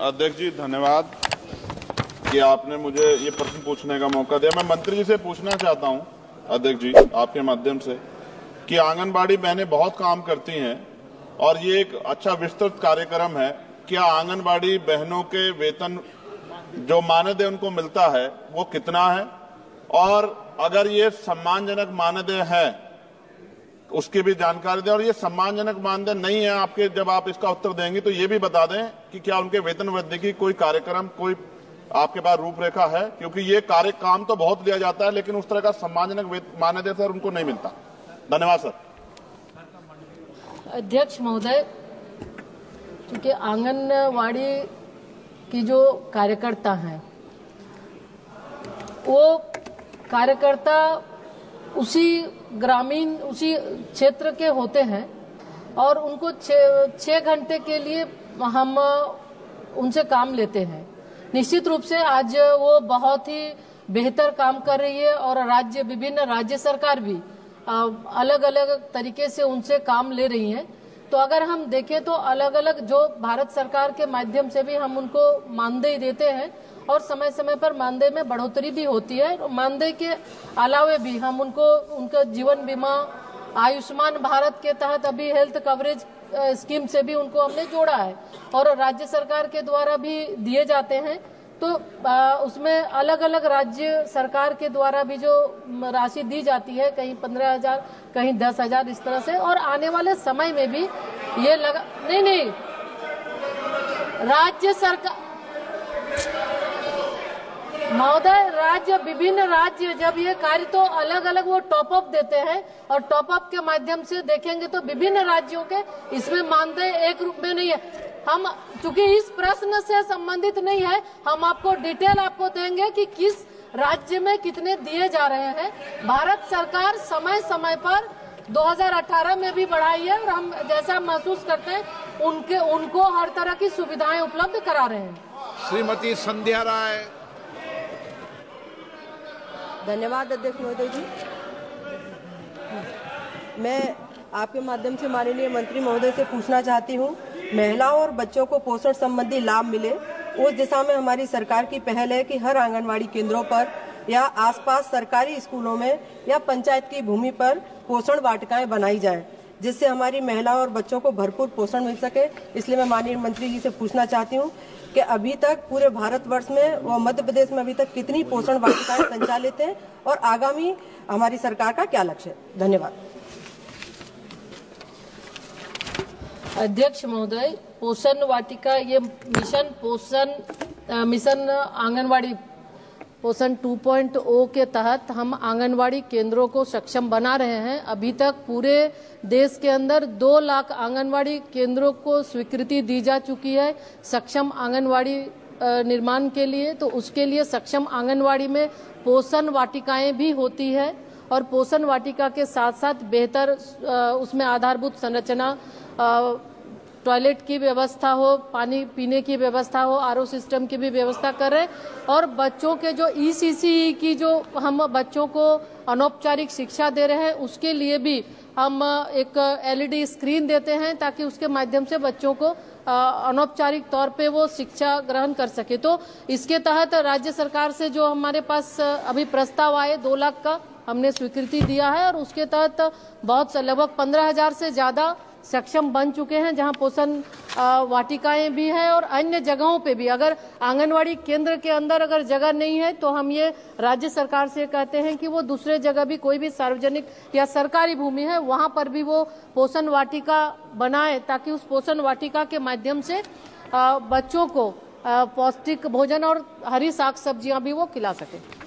अध्यक्ष जी, धन्यवाद कि आपने मुझे ये प्रश्न पूछने का मौका दिया। मैं मंत्री जी से पूछना चाहता हूं, अध्यक्ष जी, आपके माध्यम से, कि आंगनबाड़ी बहनें बहुत काम करती हैं और ये एक अच्छा विस्तृत कार्यक्रम है। क्या आंगनबाड़ी बहनों के वेतन जो मानदेय उनको मिलता है वो कितना है, और अगर ये सम्मानजनक मानदेय है उसकी भी जानकारी दें, और ये सम्मानजनक मानदेय नहीं है आपके, जब आप इसका उत्तर देंगे तो ये भी बता दें कि क्या उनके वेतन वृद्धि की कोई कार्यक्रम, कोई आपके पास रूपरेखा है, क्योंकि ये कार्य काम तो बहुत लिया जाता है लेकिन उस तरह का सम्मानजनक मानदेय सर उनको नहीं मिलता। धन्यवाद सर। अध्यक्ष महोदय, क्योंकि आंगनवाड़ी की जो कार्यकर्ता हैं वो कार्यकर्ता उसी ग्रामीण, उसी क्षेत्र के होते हैं और उनको 6 घंटे के लिए हम उनसे काम लेते हैं। निश्चित रूप से आज वो बहुत ही बेहतर काम कर रही है और विभिन्न राज्य सरकार भी अलग अलग तरीके से उनसे काम ले रही हैं। तो अगर हम देखें तो अलग अलग जो भारत सरकार के माध्यम से भी हम उनको मानदेय देते हैं और समय समय पर मानदेय में बढ़ोतरी भी होती है। मानदेय के अलावे भी हम उनको उनका जीवन बीमा, आयुष्मान भारत के तहत अभी हेल्थ कवरेज स्कीम से भी उनको हमने जोड़ा है और राज्य सरकार के द्वारा भी दिए जाते हैं। तो उसमें अलग अलग राज्य सरकार के द्वारा भी जो राशि दी जाती है, कहीं 15,000, कहीं 10,000, इस तरह से। और आने वाले समय में भी ये लगा नहीं राज्य सरकार महोदय, विभिन्न राज्य जब ये कार्य तो अलग अलग वो टॉप अप देते हैं और टॉप अप के माध्यम से देखेंगे तो विभिन्न राज्यों के इसमें मानदेय एक रूप में नहीं है। हम चूंकि इस प्रश्न से संबंधित नहीं है, हम आपको डिटेल आपको देंगे कि किस राज्य में कितने दिए जा रहे हैं। भारत सरकार समय समय पर 2018 में भी बढ़ाई है और हम जैसा महसूस करते हैं उनको हर तरह की सुविधाएं उपलब्ध करा रहे हैं। श्रीमती संध्या राय। धन्यवाद अध्यक्ष महोदय जी। मैं आपके माध्यम से माननीय मंत्री महोदय से पूछना चाहती हूँ, महिलाओं और बच्चों को पोषण संबंधी लाभ मिले, उस दिशा में हमारी सरकार की पहल है कि हर आंगनवाड़ी केंद्रों पर या आसपास सरकारी स्कूलों में या पंचायत की भूमि पर पोषण वाटिकाएं बनाई जाएं, जिससे हमारी महिलाओं और बच्चों को भरपूर पोषण मिल सके। इसलिए मैं माननीय मंत्री जी से पूछना चाहती हूँ कि अभी तक पूरे भारतवर्ष में व मध्य प्रदेश में अभी तक कितनी पोषण वाटिकाएं संचालित हैं और आगामी हमारी सरकार का क्या लक्ष्य है। धन्यवाद। अध्यक्ष महोदय, पोषण वाटिका ये मिशन आंगनवाड़ी पोषण 2.0 के तहत हम आंगनवाड़ी केंद्रों को सक्षम बना रहे हैं। अभी तक पूरे देश के अंदर 2 लाख आंगनवाड़ी केंद्रों को स्वीकृति दी जा चुकी है सक्षम आंगनवाड़ी निर्माण के लिए। तो उसके लिए सक्षम आंगनवाड़ी में पोषण वाटिकाएं भी होती है और पोषण वाटिका के साथ साथ बेहतर उसमें आधारभूत संरचना, टॉयलेट की व्यवस्था हो, पानी पीने की व्यवस्था हो, आरओ सिस्टम की भी व्यवस्था कर रहे हैं। और बच्चों के जो ईसीसी की जो हम बच्चों को अनौपचारिक शिक्षा दे रहे हैं उसके लिए भी हम एक एलईडी स्क्रीन देते हैं ताकि उसके माध्यम से बच्चों को अनौपचारिक तौर पे वो शिक्षा ग्रहण कर सके। तो इसके तहत राज्य सरकार से जो हमारे पास अभी प्रस्ताव आए 2 लाख का हमने स्वीकृति दिया है और उसके तहत बहुत से लगभग 15,000 से ज्यादा सक्षम बन चुके हैं, जहां पोषण वाटिकाएं भी हैं। और अन्य जगहों पे भी अगर आंगनवाड़ी केंद्र के अंदर अगर जगह नहीं है तो हम ये राज्य सरकार से कहते हैं कि वो दूसरे जगह भी कोई भी सार्वजनिक या सरकारी भूमि है वहां पर भी वो पोषण वाटिका बनाए ताकि उस पोषण वाटिका के माध्यम से बच्चों को पौष्टिक भोजन और हरी साग सब्जियां भी वो खिला सके।